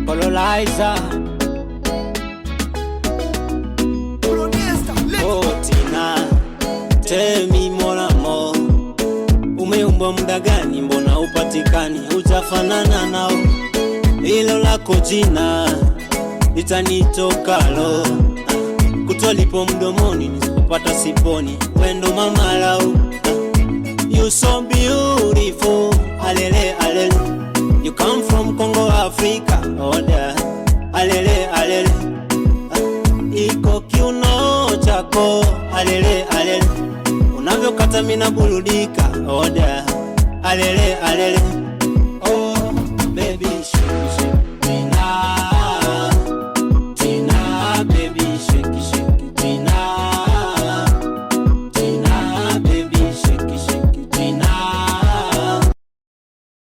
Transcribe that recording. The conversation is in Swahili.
Colonizer. Oh Tina, tell me more and more. Umeumbwa muda gani, mbona upatikani? Utafanana nao, hilo lako jina litanitoka lo. Kutolipo mdomoni, nisipopata siponi. Wendo mama lau, you so beautiful. Alele alele, you come from Congo Africa. Oh da, alele alele, iko kiuno chako. Alele alele, unavyokata mina burudika. Oh da, alele alele.